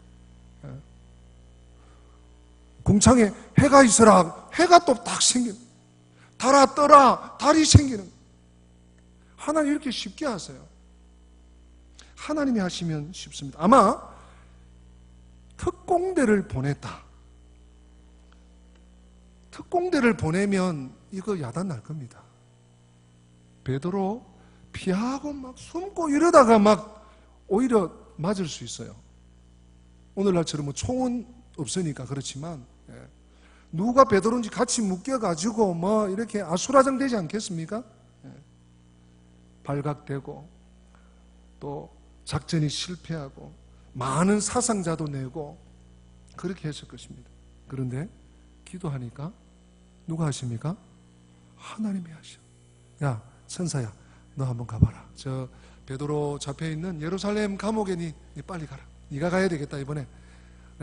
궁창에 해가 있으라. 해가 또 딱 생기는. 달아 떠라. 달이 생기는. 하나님 이렇게 쉽게 하세요. 하나님이 하시면 쉽습니다. 아마 특공대를 보냈다. 특공대를 보내면 이거 야단 날 겁니다. 베드로 피하고 막 숨고 이러다가 막 오히려 맞을 수 있어요. 오늘날처럼 뭐 총은 없으니까 그렇지만 누가 베드로인지 같이 묶여가지고 뭐 이렇게 아수라장 되지 않겠습니까? 발각되고 또 작전이 실패하고 많은 사상자도 내고 그렇게 했을 것입니다. 그런데 기도하니까 누가 하십니까? 하나님이 하셔. 야 천사야 너 한번 가봐라. 저 베드로 잡혀있는 예루살렘 감옥에 니 빨리 가라. 네가 가야 되겠다. 이번에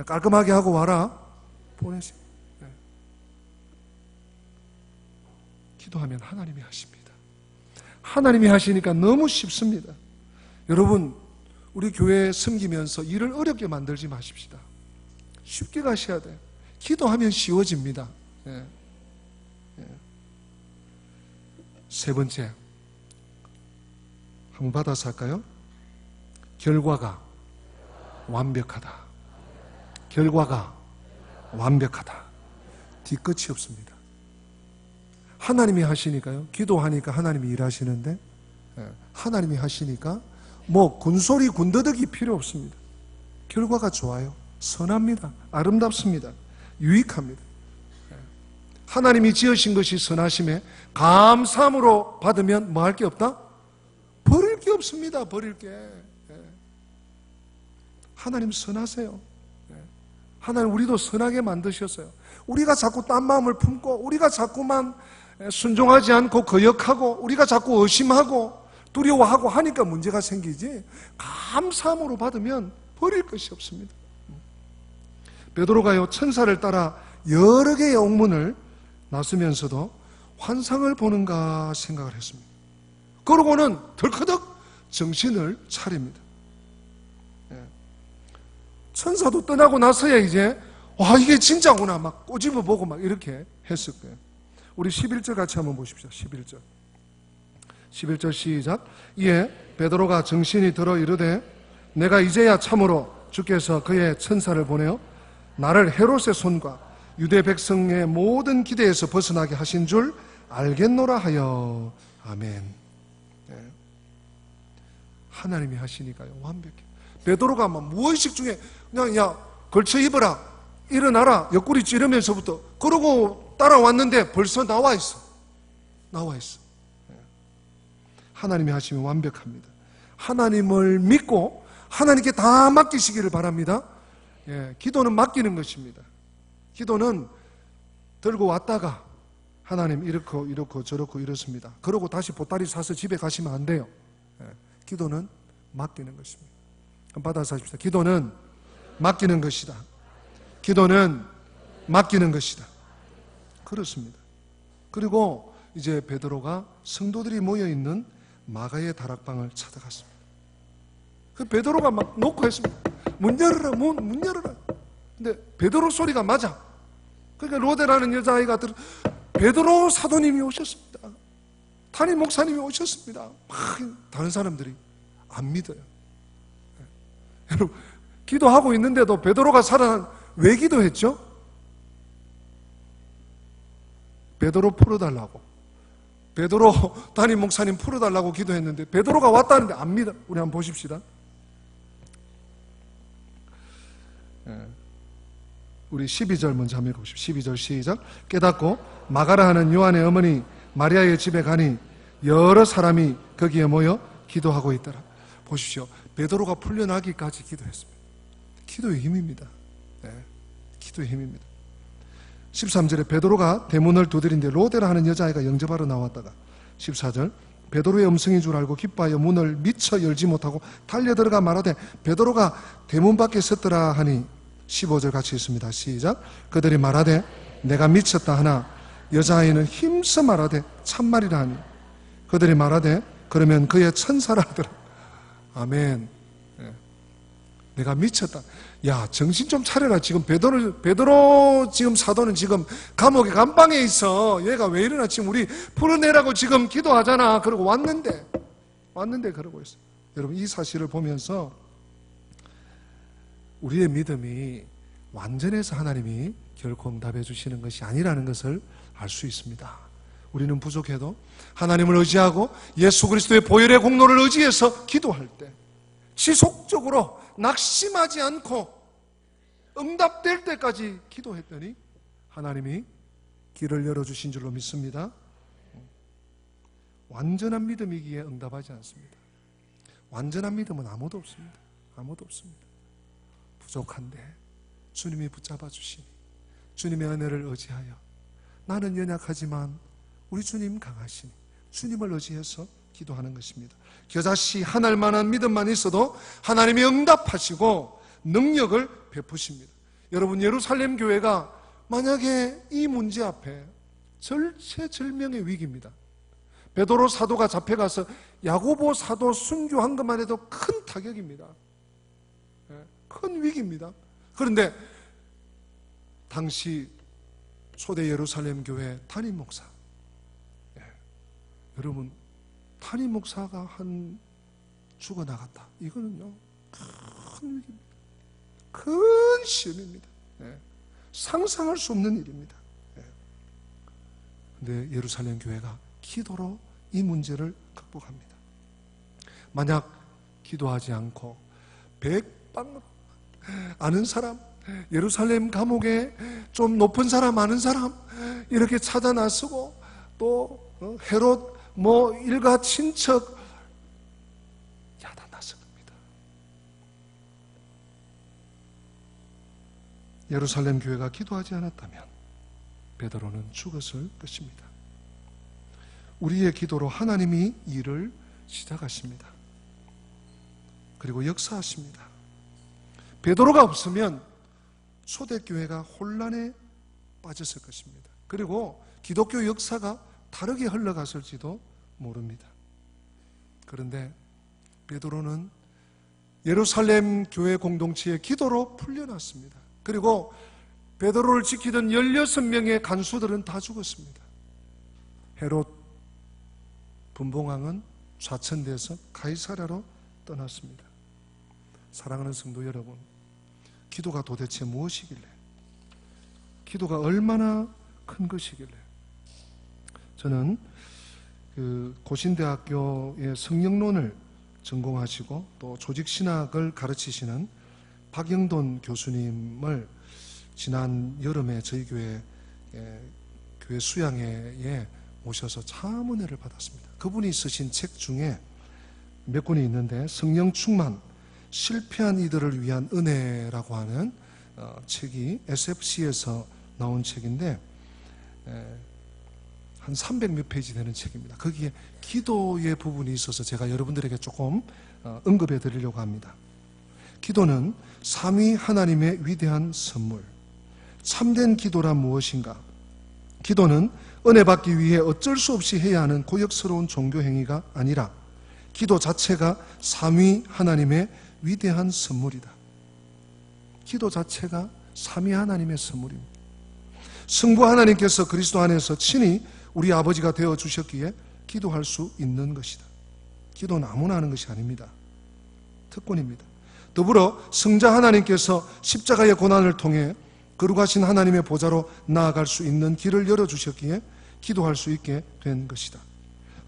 깔끔하게 하고 와라. 보내시. 기도하면 하나님이 하십니다. 하나님이 하시니까 너무 쉽습니다. 여러분, 우리 교회 섬기면서 일을 어렵게 만들지 마십시다. 쉽게 가셔야 돼요. 기도하면 쉬워집니다. 세 번째, 한번 받아서 할까요? 결과가 완벽하다. 결과가 완벽하다. 뒤끝이 없습니다. 하나님이 하시니까요. 기도하니까 하나님이 일하시는데 하나님이 하시니까 뭐 군소리 군더더기 필요 없습니다. 결과가 좋아요. 선합니다. 아름답습니다. 유익합니다. 하나님이 지으신 것이 선하심에 감사함으로 받으면 뭐 할 게 없다? 버릴 게 없습니다. 버릴 게. 하나님 선하세요. 하나님 우리도 선하게 만드셨어요. 우리가 자꾸 딴 마음을 품고 우리가 자꾸만 순종하지 않고 거역하고 우리가 자꾸 의심하고 두려워하고 하니까 문제가 생기지, 감사함으로 받으면 버릴 것이 없습니다. 베드로가요, 천사를 따라 여러 개의 옥문을 나서면서도 환상을 보는가 생각을 했습니다. 그러고는 덜커덕 정신을 차립니다. 천사도 떠나고 나서야 이제 와, 이게 진짜구나 막 꼬집어 보고 막 이렇게 했을 거예요. 우리 11절 같이 한번 보십시오. 11절 시작. 이에 베드로가 정신이 들어 이르되 내가 이제야 참으로 주께서 그의 천사를 보내어 나를 헤롯의 손과 유대 백성의 모든 기대에서 벗어나게 하신 줄 알겠노라 하여. 아멘. 하나님이 하시니까요, 완벽해. 베드로가 막 무의식 중에 그냥 야 걸쳐 입어라, 일어나라, 옆구리 찌르면서부터 그러고 따라왔는데 벌써 나와 있어. 하나님이 하시면 완벽합니다. 하나님을 믿고 하나님께 다 맡기시기를 바랍니다. 기도는 맡기는 것입니다. 기도는 들고 왔다가 하나님 이렇고 저렇고 이렇습니다. 그러고 다시 보따리 사서 집에 가시면 안 돼요. 기도는 맡기는 것입니다. 받아서 하십시다. 기도는 맡기는 것이다. 기도는 맡기는 것이다. 그렇습니다. 그리고 이제 베드로가 성도들이 모여있는 마가의 다락방을 찾아갔습니다. 그 베드로가 막 놓고 했습니다. 문 열어라, 문 열어라. 근데 베드로 소리가 맞아. 그러니까 로데라는 여자아이가 베드로 사도님이 오셨습니다. 담임 목사님이 오셨습니다. 막 다른 사람들이 안 믿어요. 여러분, 기도하고 있는데도 베드로가 왜 기도했죠? 베드로 풀어달라고. 베드로 담임 목사님 풀어달라고 기도했는데 베드로가 왔다는데 안 믿어. 우리 한번 보십시다. 우리 12절 먼저 한번 읽어보십시오. 12절 시작. 깨닫고 마가라 하는 요한의 어머니 마리아의 집에 가니 여러 사람이 거기에 모여 기도하고 있더라. 보십시오. 베드로가 풀려나기까지 기도했습니다. 기도의 힘입니다. 기도의 힘입니다. 13절에 베드로가 대문을 두드린데 로데라 하는 여자아이가 영접하러 나왔다가 14절 베드로의 음성인 줄 알고 기뻐하여 문을 미처 열지 못하고 달려들어가 말하되 베드로가 대문 밖에 섰더라 하니 15절 같이 있습니다. 시작. 그들이 말하되 내가 미쳤다 하나 여자아이는 힘써 말하되 참말이라 하니 그들이 말하되 그러면 그의 천사라 하더라. 아멘. 내가 미쳤다. 야, 정신 좀 차려라. 지금 베드로 지금 사도는 지금 감옥에 감방에 있어. 얘가 왜 이러나. 지금 우리 풀어내라고 지금 기도하잖아. 그러고 왔는데 그러고 있어. 여러분, 이 사실을 보면서 우리의 믿음이 완전해서 하나님이 결코 응답해 주시는 것이 아니라는 것을 알 수 있습니다. 우리는 부족해도 하나님을 의지하고 예수 그리스도의 보혈의 공로를 의지해서 기도할 때 지속적으로 낙심하지 않고 응답될 때까지 기도했더니 하나님이 길을 열어주신 줄로 믿습니다. 완전한 믿음이기에 응답하지 않습니다. 완전한 믿음은 아무도 없습니다. 아무도 없습니다. 부족한데 주님이 붙잡아 주시니 주님의 은혜를 의지하여 나는 연약하지만 우리 주님 강하시니 주님을 의지해서 기도하는 것입니다. 겨자씨 한 알만한 믿음만 있어도 하나님이 응답하시고 능력을 베푸십니다. 여러분, 예루살렘 교회가 만약에 이 문제 앞에 절체절명의 위기입니다. 베드로 사도가 잡혀가서 야고보 사도 순교한 것만 해도 큰 타격입니다. 큰 위기입니다. 그런데 당시 초대 예루살렘 교회 담임 목사, 여러분, 담임 목사가 죽어나갔다. 이거는요, 큰 위기입니다. 큰 시험입니다. 상상할 수 없는 일입니다. 그런데 예루살렘 교회가 기도로 이 문제를 극복합니다. 만약 기도하지 않고 백방 아는 사람, 예루살렘 감옥에 좀 높은 사람 많은 사람 이렇게 찾아 나서고 또 헤롯 일가 친척 야단났을 겁니다. 예루살렘 교회가 기도하지 않았다면 베드로는 죽었을 것입니다. 우리의 기도로 하나님이 일을 시작하십니다. 그리고 역사하십니다. 베드로가 없으면 초대교회가 혼란에 빠졌을 것입니다. 그리고 기독교 역사가 다르게 흘러갔을지도 모릅니다. 그런데 베드로는 예루살렘 교회 공동체의 기도로 풀려났습니다. 그리고 베드로를 지키던 16명의 간수들은 다 죽었습니다. 헤롯 분봉왕은 좌천돼서 가이사랴로 떠났습니다. 사랑하는 성도 여러분, 기도가 도대체 무엇이길래, 기도가 얼마나 큰 것이길래, 저는 고신대학교의 성령론을 전공하시고 또 조직신학을 가르치시는 박영돈 교수님을 지난 여름에 저희 교회 수양회에 모셔서 참 은혜를 받았습니다. 그분이 쓰신 책 중에 몇 권이 있는데 성령 충만, 실패한 이들을 위한 은혜라고 하는 책이 SFC에서 나온 책인데 한 300몇 페이지 되는 책입니다. 거기에 기도의 부분이 있어서 제가 여러분들에게 조금 언급해 드리려고 합니다. 기도는 삼위 하나님의 위대한 선물. 참된 기도란 무엇인가? 기도는 은혜 받기 위해 어쩔 수 없이 해야 하는 고역스러운 종교 행위가 아니라 기도 자체가 삼위 하나님의 위대한 선물이다. 기도 자체가 삼위 하나님의 선물입니다. 성부 하나님께서 그리스도 안에서 친히 우리 아버지가 되어 주셨기에 기도할 수 있는 것이다. 기도는 아무나 하는 것이 아닙니다. 특권입니다. 더불어 성자 하나님께서 십자가의 고난을 통해 거룩하신 하나님의 보좌로 나아갈 수 있는 길을 열어주셨기에 기도할 수 있게 된 것이다.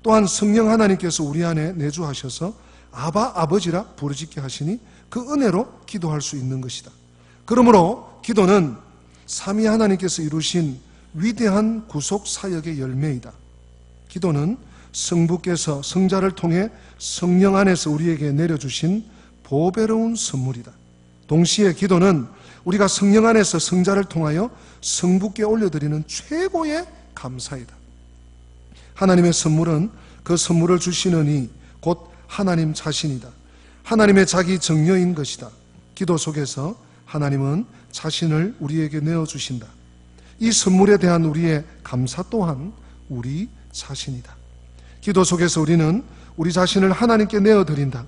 또한 성령 하나님께서 우리 안에 내주하셔서 아바 아버지라 부르짖게 하시니 그 은혜로 기도할 수 있는 것이다. 그러므로 기도는 삼위 하나님께서 이루신 위대한 구속 사역의 열매이다. 기도는 성부께서 성자를 통해 성령 안에서 우리에게 내려주신 보배로운 선물이다. 동시에 기도는 우리가 성령 안에서 성자를 통하여 성부께 올려드리는 최고의 감사이다. 하나님의 선물은 그 선물을 주시는 이 곧 하나님 자신이다. 하나님의 자기 정녀인 것이다. 기도 속에서 하나님은 자신을 우리에게 내어주신다. 이 선물에 대한 우리의 감사 또한 우리 자신이다. 기도 속에서 우리는 우리 자신을 하나님께 내어드린다.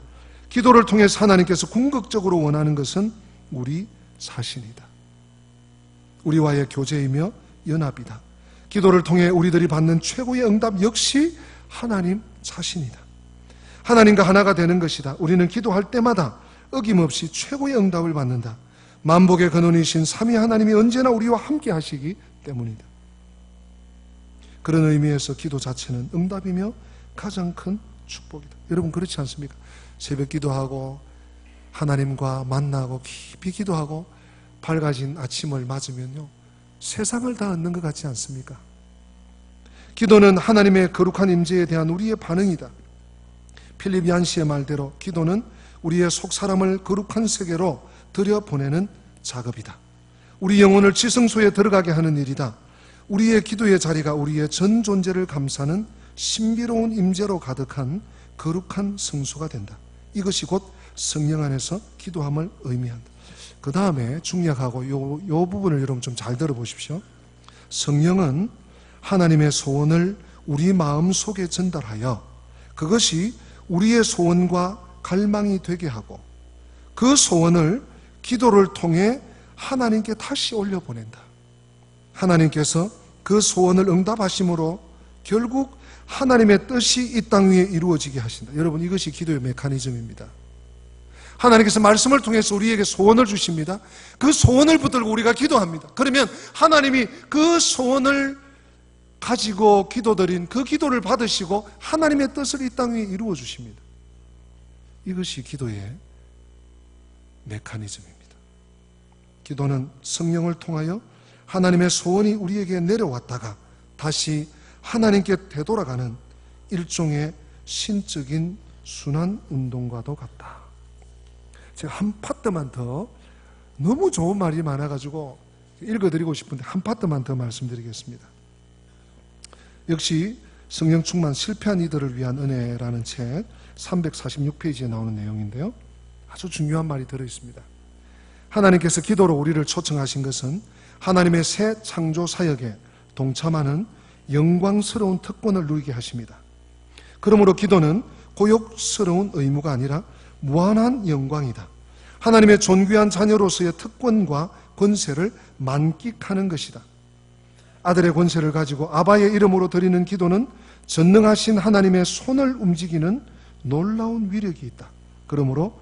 기도를 통해서 하나님께서 궁극적으로 원하는 것은 우리 자신이다. 우리와의 교제이며 연합이다. 기도를 통해 우리들이 받는 최고의 응답 역시 하나님 자신이다. 하나님과 하나가 되는 것이다. 우리는 기도할 때마다 어김없이 최고의 응답을 받는다. 만복의 근원이신 삼위 하나님이 언제나 우리와 함께 하시기 때문이다. 그런 의미에서 기도 자체는 응답이며 가장 큰 축복이다. 여러분 그렇지 않습니까? 새벽 기도하고 하나님과 만나고 깊이 기도하고 밝아진 아침을 맞으면요 세상을 다 얻는 것 같지 않습니까? 기도는 하나님의 거룩한 임재에 대한 우리의 반응이다. 필립 얀시의 말대로 기도는 우리의 속사람을 거룩한 세계로 들여보내는 작업이다. 우리 영혼을 지성소에 들어가게 하는 일이다. 우리의 기도의 자리가 우리의 전 존재를 감싸는 신비로운 임재로 가득한 거룩한 성소가 된다. 이것이 곧 성령 안에서 기도함을 의미한다. 그 다음에 중약하고 요 부분을 여러분 좀 잘 들어보십시오. 성령은 하나님의 소원을 우리 마음 속에 전달하여 그것이 우리의 소원과 갈망이 되게 하고 그 소원을 기도를 통해 하나님께 다시 올려보낸다. 하나님께서 그 소원을 응답하심으로 결국 하나님의 뜻이 이 땅 위에 이루어지게 하신다. 여러분 이것이 기도의 메커니즘입니다. 하나님께서 말씀을 통해서 우리에게 소원을 주십니다. 그 소원을 붙들고 우리가 기도합니다. 그러면 하나님이 그 소원을 가지고 기도드린 그 기도를 받으시고 하나님의 뜻을 이 땅 위에 이루어 주십니다. 이것이 기도의 메커니즘입니다. 기도는 성령을 통하여 하나님의 소원이 우리에게 내려왔다가 다시 하나님께 되돌아가는 일종의 신적인 순환 운동과도 같다. 제가 한 파트만 더, 너무 좋은 말이 많아가지고 읽어드리고 싶은데 한 파트만 더 말씀드리겠습니다. 역시 성령 충만 실패한 이들을 위한 은혜라는 책 346페이지에 나오는 내용인데요, 아주 중요한 말이 들어있습니다. 하나님께서 기도로 우리를 초청하신 것은 하나님의 새 창조 사역에 동참하는 영광스러운 특권을 누리게 하십니다. 그러므로 기도는 고욕스러운 의무가 아니라 무한한 영광이다. 하나님의 존귀한 자녀로서의 특권과 권세를 만끽하는 것이다. 아들의 권세를 가지고 아바의 이름으로 드리는 기도는 전능하신 하나님의 손을 움직이는 놀라운 위력이 있다. 그러므로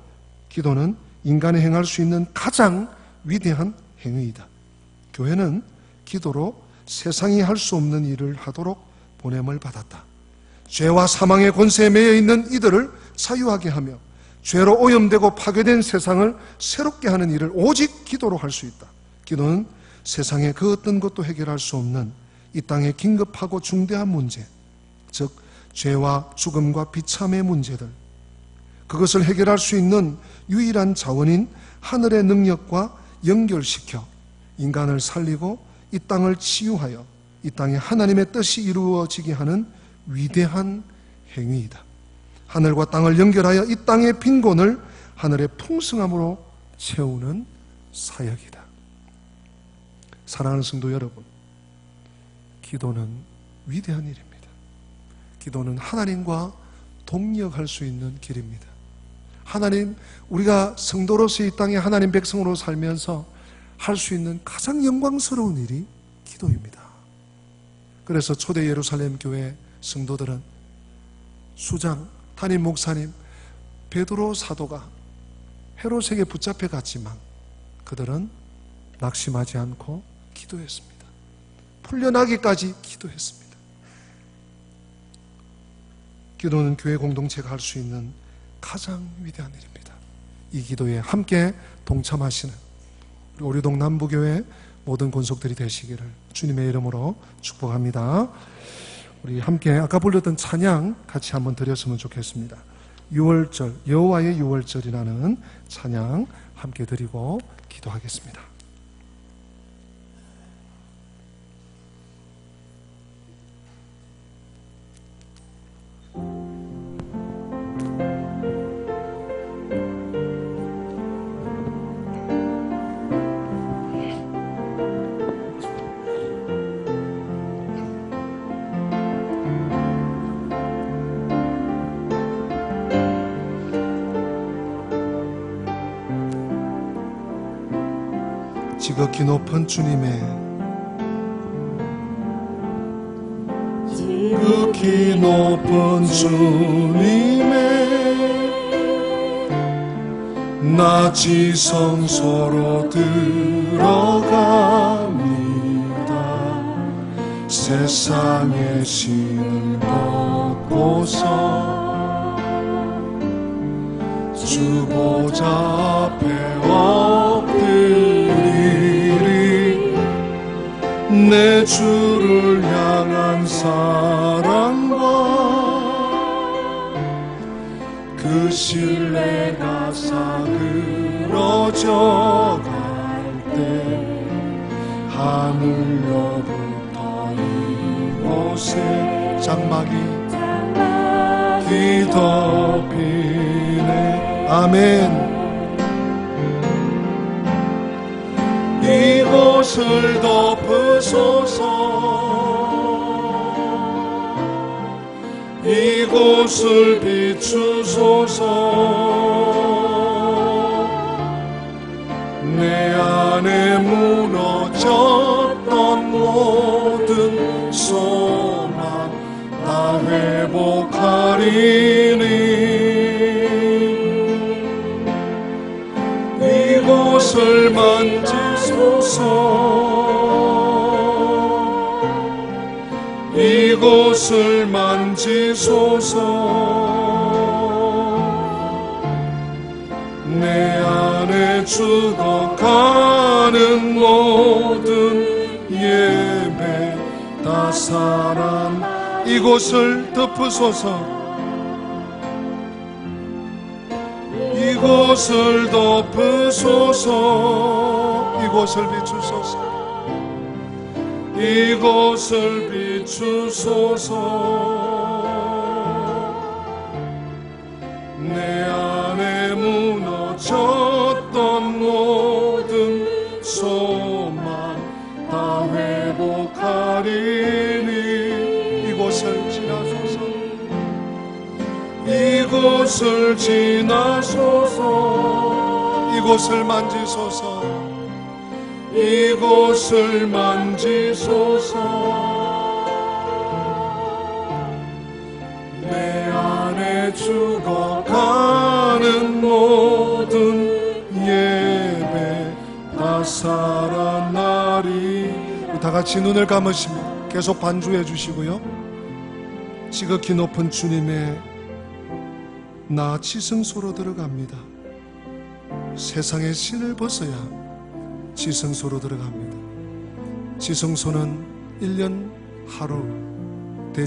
기도는 인간이 행할 수 있는 가장 위대한 행위이다. 교회는 기도로 세상이 할 수 없는 일을 하도록 보냄을 받았다. 죄와 사망의 권세에 매여 있는 이들을 자유하게 하며 죄로 오염되고 파괴된 세상을 새롭게 하는 일을 오직 기도로 할 수 있다. 기도는 세상의 그 어떤 것도 해결할 수 없는 이 땅의 긴급하고 중대한 문제, 즉 죄와 죽음과 비참의 문제들, 그것을 해결할 수 있는 유일한 자원인 하늘의 능력과 연결시켜 인간을 살리고 이 땅을 치유하여 이 땅에 하나님의 뜻이 이루어지게 하는 위대한 행위이다. 하늘과 땅을 연결하여 이 땅의 빈곤을 하늘의 풍성함으로 채우는 사역이다. 사랑하는 성도 여러분, 기도는 위대한 일입니다. 기도는 하나님과 동역할 수 있는 길입니다. 하나님, 우리가 성도로서 이 땅에 하나님 백성으로 살면서 할 수 있는 가장 영광스러운 일이 기도입니다. 그래서 초대 예루살렘 교회 성도들은 수장, 담임 목사님, 베드로 사도가 헤롯에게 붙잡혀 갔지만 그들은 낙심하지 않고 기도했습니다. 풀려나기까지 기도했습니다. 기도는 교회 공동체가 할 수 있는 가장 위대한 일입니다. 이 기도에 함께 동참하시는 우리 오류동 남부교회 모든 권속들이 되시기를 주님의 이름으로 축복합니다. 우리 함께 아까 불렀던 찬양 같이 한번 드렸으면 좋겠습니다. 6월절, 여호와의 6월절이라는 찬양 함께 드리고 기도하겠습니다. 지극히 높은 주님의 지극히 높은 주님의 나 지성소로 들어갑니다. 세상의 신을 벗고서 주 보좌 앞에 내 주를 향한 사랑과 그 신뢰가 사그러져 갈 때 하늘로부터 이곳에 장막이 덮이네. 아멘. 이곳을 덮으소서. 이곳을 비추소서. 내 안에 무너졌던 모든 소망 다 회복하리니. 이곳을 만지소서. 이곳을 만지소서. 내 안에 안에 죽어가는 모든 예배 다 살아나 이곳을 덮으소서 이곳을 덮으소서 이곳을 비추소서 이곳을 비추소서 내 안에 무너졌던 모든 소망 다 회복하리니 이곳을 지나소서 이곳을 지나소서 이곳을 만지소서 이곳을 만지소서 내 안에 죽어가는 모든 예배 다 살아나리 다 같이 눈을 감으시며 계속 반주해 주시고요 지극히 높은 주님의 나 지성소로 들어갑니다 세상의 신을 벗어야 지성소로 들어갑니다 지성소는 1년 하루 대제사